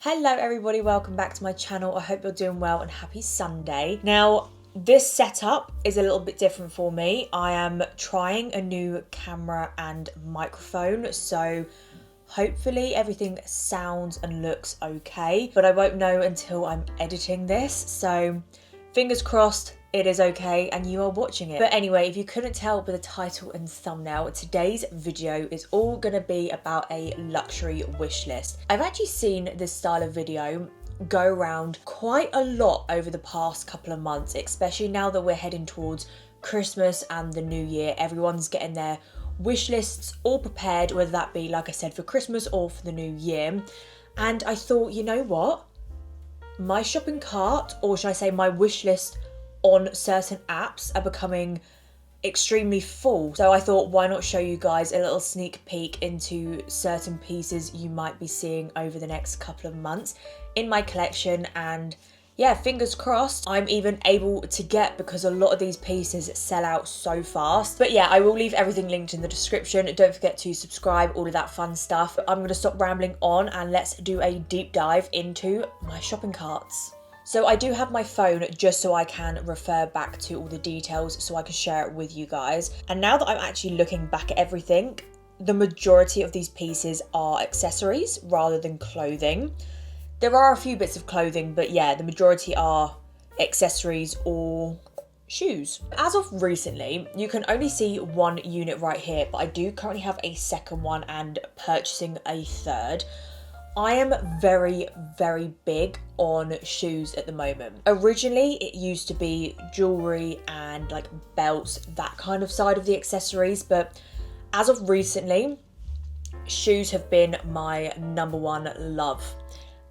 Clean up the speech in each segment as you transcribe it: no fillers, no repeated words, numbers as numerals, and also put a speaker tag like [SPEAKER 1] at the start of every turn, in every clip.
[SPEAKER 1] Hello everybody, welcome back to my channel. I hope you're doing well and happy Sunday. Now, this setup is a little bit different for me. I am trying a new camera and microphone, so hopefully everything sounds and looks okay, but I won't know until I'm editing this, so fingers crossed it is okay and you are watching it. But anyway, if you couldn't tell by the title and thumbnail, today's video is all gonna be about a luxury wish list. I've actually seen this style of video go around quite a lot over the past couple of months, especially now that we're heading towards Christmas and the new year. Everyone's getting their wish lists all prepared, whether that be, like I said, for Christmas or for the new year. And I thought, you know what? My shopping cart, or should I say my wish list on certain apps, are becoming extremely full. So I thought, why not show you guys a little sneak peek into certain pieces you might be seeing over the next couple of months in my collection. And yeah, fingers crossed I'm even able to get, because a lot of these pieces sell out so fast. But yeah, I will leave everything linked in the description. Don't forget to subscribe, all of that fun stuff. I'm going to stop rambling on and let's do a deep dive into my shopping carts. So I do have my phone just so I can refer back to all the details so I can share it with you guys. And now that I'm actually looking back at everything, the majority of these pieces are accessories rather than clothing. There are a few bits of clothing, but yeah, the majority are accessories or shoes. As of recently, you can only see one unit right here, but I do currently have a second one and purchasing a third. I am very, very big on shoes at the moment. Originally, it used to be jewelry and like belts, that kind of side of the accessories, but as of recently, shoes have been my number one love.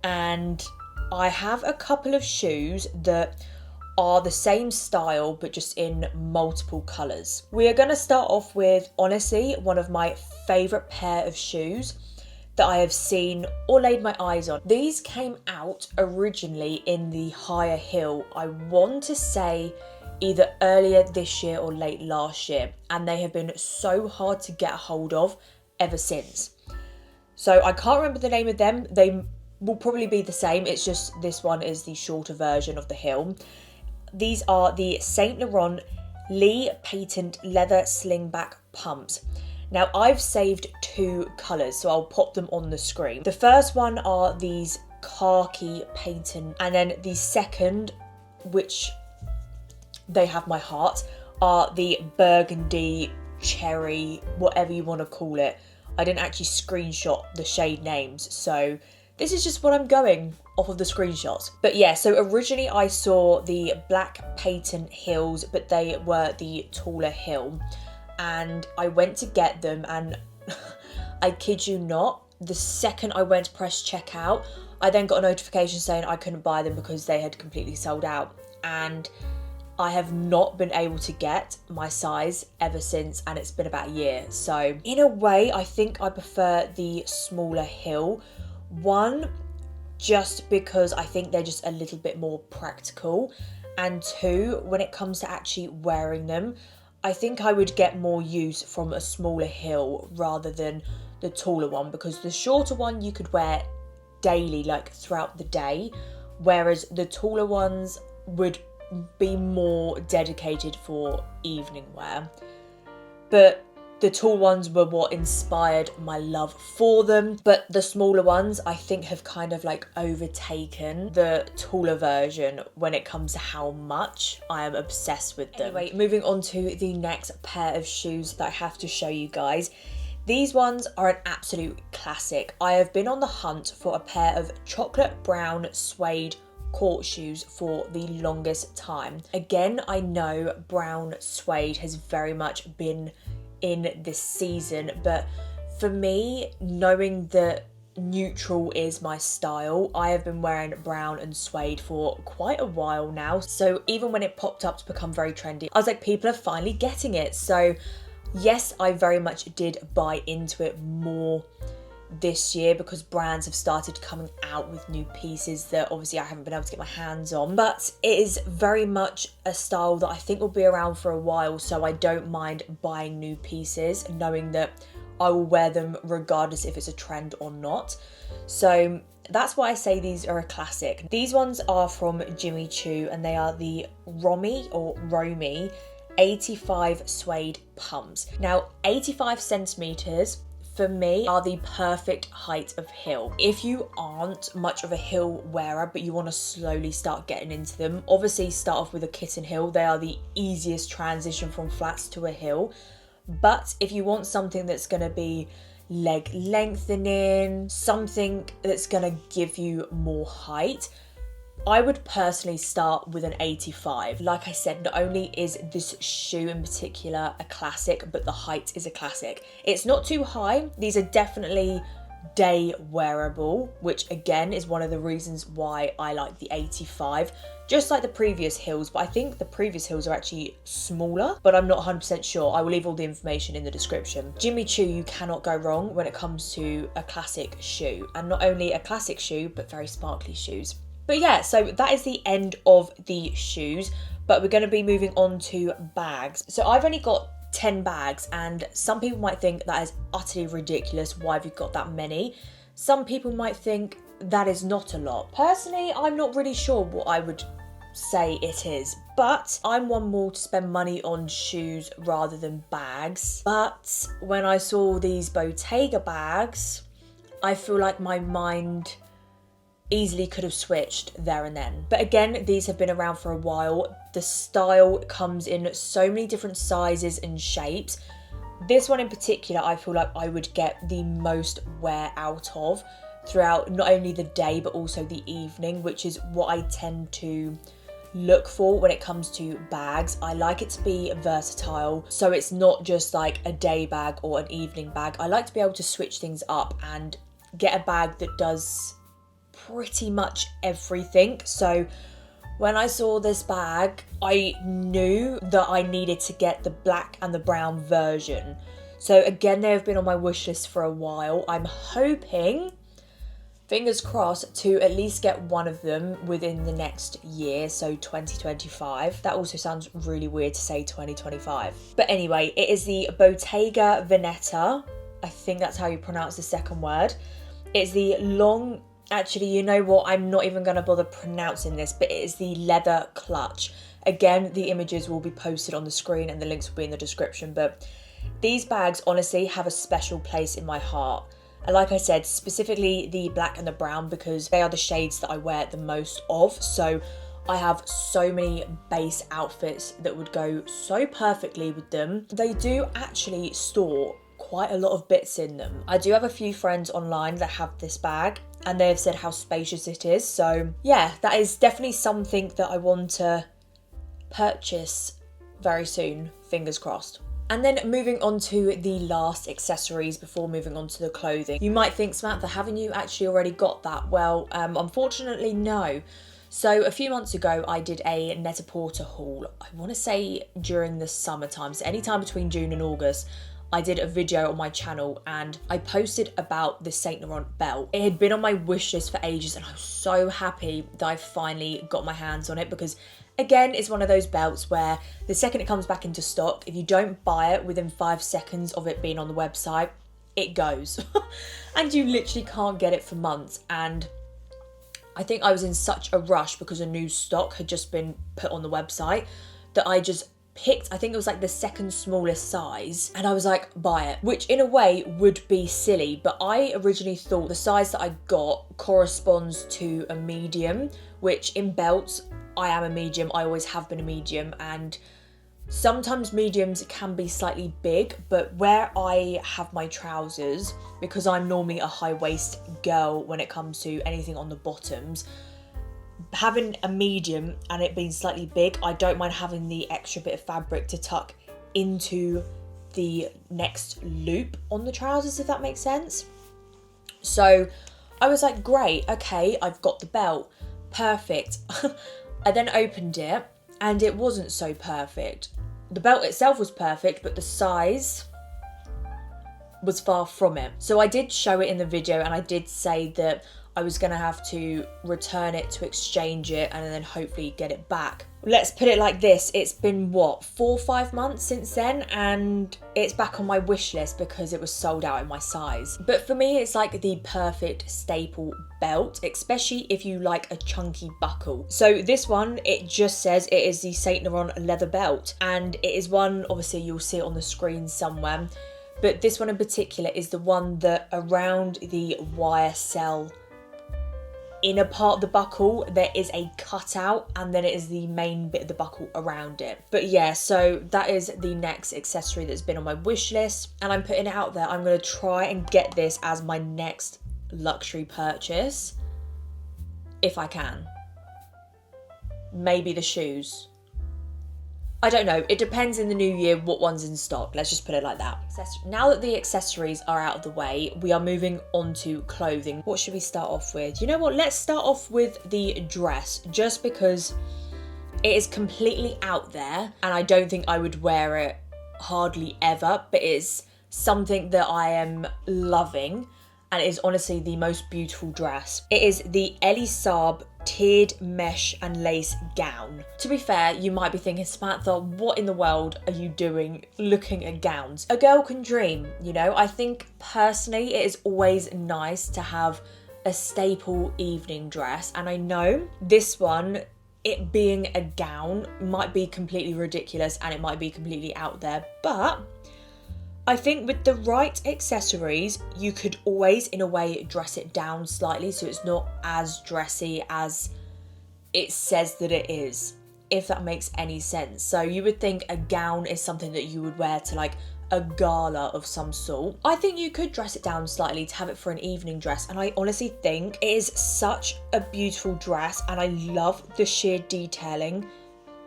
[SPEAKER 1] And I have a couple of shoes that are the same style but just in multiple colours. We are going to start off with, honestly, one of my favourite pair of shoes that I have seen or laid my eyes on. These came out originally in the higher heel, I want to say either earlier this year or late last year, and they have been so hard to get a hold of ever since. So I can't remember the name of them. They will probably be the same, it's just this one is the shorter version of the heel. These are the Saint Laurent Lee Patent Leather Slingback Pumps. Now I've saved two colours, so I'll pop them on the screen. The first one are these khaki patent, and then the second, which they have my heart, are the burgundy, cherry, whatever you want to call it. I didn't actually screenshot the shade names, so this is just what I'm going off of the screenshots. But yeah, so originally I saw the black patent heels, but they were the taller heel. And I went to get them, and I kid you not, the second I went to press checkout, I then got a notification saying I couldn't buy them because they had completely sold out. And I have not been able to get my size ever since, and it's been about a year. So in a way, I think I prefer the smaller heel. One, just because I think they're just a little bit more practical. And two, when it comes to actually wearing them, I think I would get more use from a smaller heel rather than the taller one, because the shorter one you could wear daily, like throughout the day, whereas the taller ones would be more dedicated for evening wear. But the tall ones were what inspired my love for them, but the smaller ones I think have kind of like overtaken the taller version when it comes to how much I am obsessed with them. Anyway, moving on to the next pair of shoes that I have to show you guys. These ones are an absolute classic. I have been on the hunt for a pair of chocolate brown suede court shoes for the longest time. Again, I know brown suede has very much been in this season, but for me, knowing that neutral is my style, I have been wearing brown and suede for quite a while now. So even when it popped up to become very trendy, I was like, people are finally getting it. So yes, I very much did buy into it more this year because brands have started coming out with new pieces that obviously I haven't been able to get my hands on, but it is very much a style that I think will be around for a while, so I don't mind buying new pieces knowing that I will wear them regardless if it's a trend or not. So that's why I say these are a classic. These ones are from Jimmy Choo, and they are the Romy 85 suede pumps. Now, 85 centimeters for me are the perfect height of heel. If you aren't much of a heel wearer but you want to slowly start getting into them, obviously start off with a kitten heel. They are the easiest transition from flats to a heel. But if you want something that's going to be leg lengthening, something that's going to give you more height, I would personally start with an 85. Like I said, not only is this shoe in particular a classic, but the height is a classic. It's not too high. These are definitely day wearable, which again is one of the reasons why I like the 85. Just like the previous heels, but I think the previous heels are actually smaller, but I'm not 100% sure. I will leave all the information in the description. Jimmy Choo, you cannot go wrong when it comes to a classic shoe. And not only a classic shoe, but very sparkly shoes. But yeah, so that is the end of the shoes, but we're going to be moving on to bags. So I've only got 10 bags, and some people might think that is utterly ridiculous. Why have you got that many? Some people might think that is not a lot. Personally, I'm not really sure what I would say it is, but I'm one more to spend money on shoes rather than bags. But when I saw these Bottega bags, I feel like my mind easily could have switched there and then. But again, these have been around for a while. The style comes in so many different sizes and shapes. This one in particular, I feel like I would get the most wear out of throughout not only the day but also the evening, which is what I tend to look for when it comes to bags. I like it to be versatile, so it's not just like a day bag or an evening bag. I like to be able to switch things up and get a bag that does pretty much everything. So when I saw this bag, I knew that I needed to get the black and the brown version. So again, they have been on my wish list for a while. I'm hoping, fingers crossed, to at least get one of them within the next year, so 2025. That also sounds really weird to say 2025. But anyway, it is the Bottega Veneta. I think that's how you pronounce the second word. It's the long... Actually, you know what? I'm not even going to bother pronouncing this, but it is the leather clutch. Again, the images will be posted on the screen and the links will be in the description. But these bags honestly have a special place in my heart. And like I said, specifically the black and the brown, because they are the shades that I wear the most of. So I have so many base outfits that would go so perfectly with them. They do actually store quite a lot of bits in them. I do have a few friends online that have this bag and they have said how spacious it is. So yeah, that is definitely something that I want to purchase very soon, fingers crossed. And then moving on to the last accessories before moving on to the clothing. You might think, Samantha, haven't you actually already got that? Well, unfortunately, no. So a few months ago, I did a Net-a-Porter haul. I want to say during the summertime, so anytime between June and August, I did a video on my channel and I posted about the Saint Laurent belt. It had been on my wish list for ages and I was so happy that I finally got my hands on it, because again, it's one of those belts where the second it comes back into stock, if you don't buy it within 5 seconds of it being on the website, it goes. And you literally can't get it for months. And I think I was in such a rush because a new stock had just been put on the website that I just picked, I think it was like the second smallest size, and I was like, buy it, which in a way would be silly, but I originally thought the size that I got corresponds to a medium, which in belts, I am a medium, I always have been a medium, and sometimes mediums can be slightly big, but where I have my trousers, because I'm normally a high waist girl when it comes to anything on the bottoms, having a medium and it being slightly big, I don't mind having the extra bit of fabric to tuck into the next loop on the trousers, if that makes sense. So I was like, great, okay, I've got the belt, perfect. I then opened it and it wasn't so perfect. The belt itself was perfect, but the size was far from it. So I did show it in the video and I did say that I was gonna have to return it to exchange it and then hopefully get it back. Let's put it like this, it's been what, 4 or 5 months since then, and it's back on my wish list because it was sold out in my size. But for me, it's like the perfect staple belt, especially if you like a chunky buckle. So this one, it just says it is the Saint Laurent leather belt, and it is one, obviously you'll see it on the screen somewhere, but this one in particular is the one that around the YSL inner part of the buckle, there is a cutout, and then it is the main bit of the buckle around it. But yeah, so that is the next accessory that's been on my wish list, and I'm putting it out there. I'm going to try and get this as my next luxury purchase, if I can. Maybe the shoes. I don't know, it depends in the new year what one's in stock, let's just put it like that. Now that the accessories are out of the way, we are moving on to clothing. What should we start off with? You know what, let's start off with the dress, just because it is completely out there and I don't think I would wear it hardly ever, but it is something that I am loving, and it is honestly the most beautiful dress. It is the Elie Saab tiered mesh and lace gown. To be fair, you might be thinking, Samantha, what in the world are you doing looking at gowns? A girl can dream, you know? I think personally it is always nice to have a staple evening dress, and I know this one, it being a gown, might be completely ridiculous and it might be completely out there, but I think with the right accessories, you could always, in a way, dress it down slightly so it's not as dressy as it says that it is, if that makes any sense. So you would think a gown is something that you would wear to like a gala of some sort. I think you could dress it down slightly to have it for an evening dress, and I honestly think it is such a beautiful dress, and I love the sheer detailing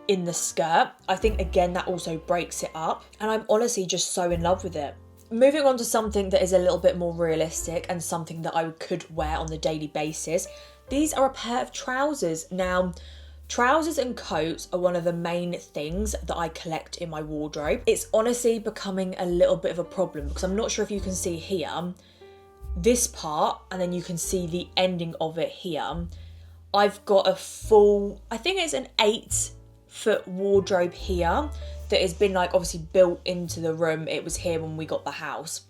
[SPEAKER 1] in the skirt. I think again that also breaks it up, and I'm honestly just so in love with it. Moving on to something that is a little bit more realistic and something that I could wear on the daily basis. These are a pair of trousers. Now, trousers and coats are one of the main things that I collect in my wardrobe. It's honestly becoming a little bit of a problem because I'm not sure if you can see here, this part, and then you can see the ending of it here. I've got a full, I think it's an 8-foot wardrobe here that has been like obviously built into the room. It was here when we got the house,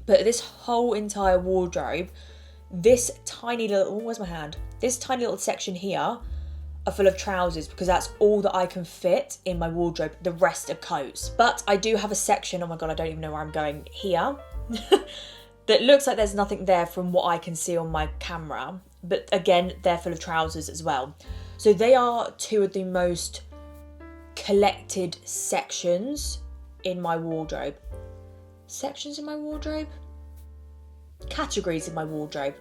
[SPEAKER 1] but this whole entire wardrobe, this tiny little, where's my hand? This tiny little section here are full of trousers because that's all that I can fit in my wardrobe. The rest are coats, but I do have a section, oh my god, I don't even know where I'm going, here that looks like there's nothing there from what I can see on my camera, but again, they're full of trousers as well. So they are two of the most collected sections in my wardrobe. Sections in my wardrobe? Categories in my wardrobe.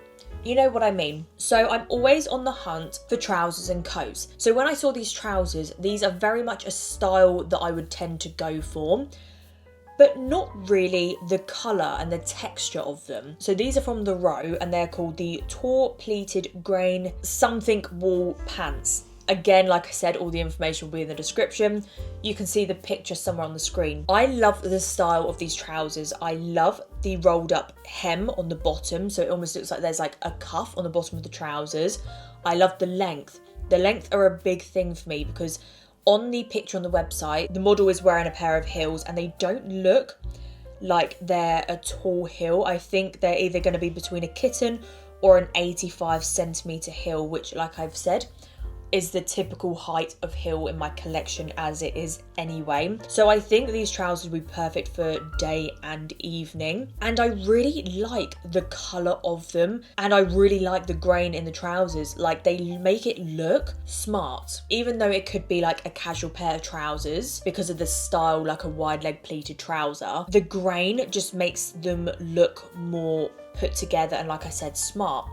[SPEAKER 1] You know what I mean. So I'm always on the hunt for trousers and coats. So when I saw these trousers, these are very much a style that I would tend to go for, but not really the colour and the texture of them. So these are from the Row and they're called the Tall Pleated Grain Something Wool Pants. Again, like I said, all the information will be in the description. You can see the picture somewhere on the screen. I love the style of these trousers. I love the rolled up hem on the bottom, so it almost looks like there's like a cuff on the bottom of the trousers. I love the length. The length are a big thing for me because on the picture on the website, the model is wearing a pair of heels and they don't look like they're a tall heel. I think they're either going to be between a kitten or an 85 centimetre heel, which, like I've said, is the typical height of heel in my collection as it is anyway. So I think these trousers would be perfect for day and evening. And I really like the colour of them. And I really like the grain in the trousers. Like, they make it look smart. Even though it could be like a casual pair of trousers because of the style, like a wide leg pleated trouser, the grain just makes them look more put together and, like I said, smart.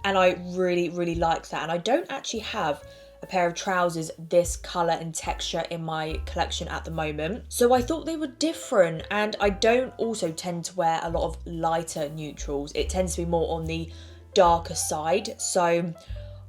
[SPEAKER 1] And I really, really like that. And I don't actually have a pair of trousers this colour and texture in my collection at the moment. So I thought they were different. And I don't also tend to wear a lot of lighter neutrals. It tends to be more on the darker side. So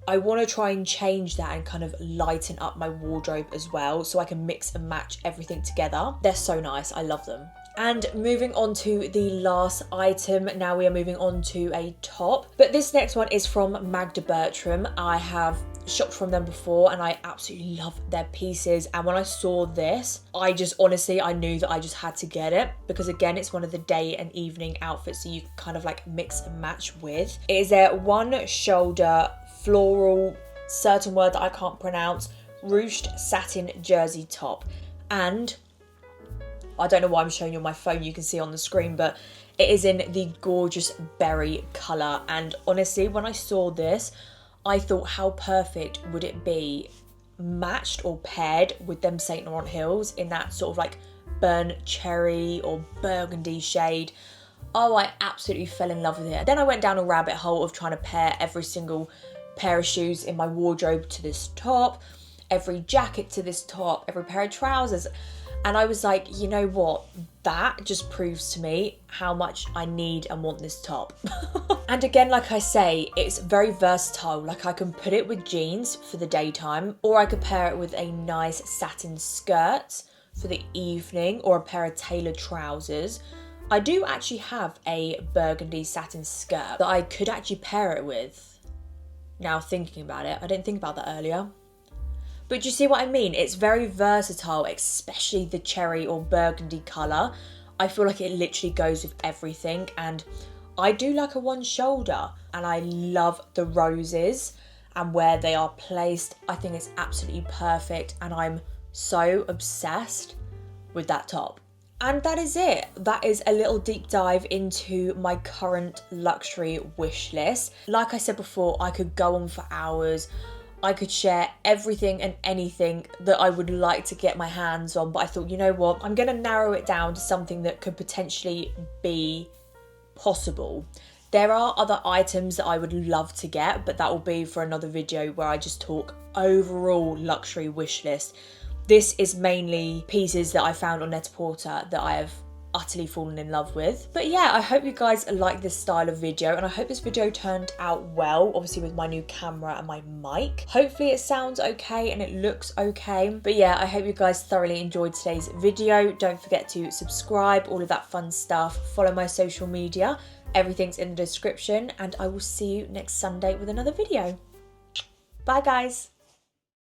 [SPEAKER 1] I want to try and change that and kind of lighten up my wardrobe as well, so I can mix and match everything together. They're so nice. I love them. And moving on to the last item, now we are moving on to a top. But this next one is from Magda Bertram. I have shopped from them before and I absolutely love their pieces. And when I saw this, I knew that I just had to get it, because again, it's one of the day and evening outfits that you can kind of like mix and match with. It is a one shoulder floral, certain word that I can't pronounce, ruched satin jersey top. And I don't know why I'm showing you on my phone, you can see on the screen, but it is in the gorgeous berry colour. And honestly, when I saw this, I thought, how perfect would it be matched or paired with them Saint Laurent heels in that sort of like burnt cherry or burgundy shade. Oh, I absolutely fell in love with it. Then I went down a rabbit hole of trying to pair every single pair of shoes in my wardrobe to this top, every jacket to this top, every pair of trousers. And I was like, you know what? That just proves to me how much I need and want this top. And again, like I say, it's very versatile. Like I can put it with jeans for the daytime, or I could pair it with a nice satin skirt for the evening, or a pair of tailored trousers. I do actually have a burgundy satin skirt that I could actually pair it with. Now thinking about it, I didn't think about that earlier. But do you see what I mean? It's very versatile, especially the cherry or burgundy colour. I feel like it literally goes with everything, and I do like a one shoulder, and I love the roses and where they are placed. I think it's absolutely perfect, and I'm so obsessed with that top. And that is it. That is a little deep dive into my current luxury wish list. Like I said before, I could go on for hours. I could share everything and anything that I would like to get my hands on, but I thought, you know what, I'm going to narrow it down to something that could potentially be possible. There are other items that I would love to get, but that will be for another video where I just talk overall luxury wish list. This is mainly pieces that I found on Net-a-Porter that I have utterly fallen in love with. But yeah, I hope you guys like this style of video, and I hope this video turned out well, obviously with my new camera and my mic. Hopefully it sounds okay and it looks okay. But yeah, I hope you guys thoroughly enjoyed today's video. Don't forget to subscribe, all of that fun stuff. Follow my social media. Everything's in the description, and I will see you next Sunday with another video. Bye guys.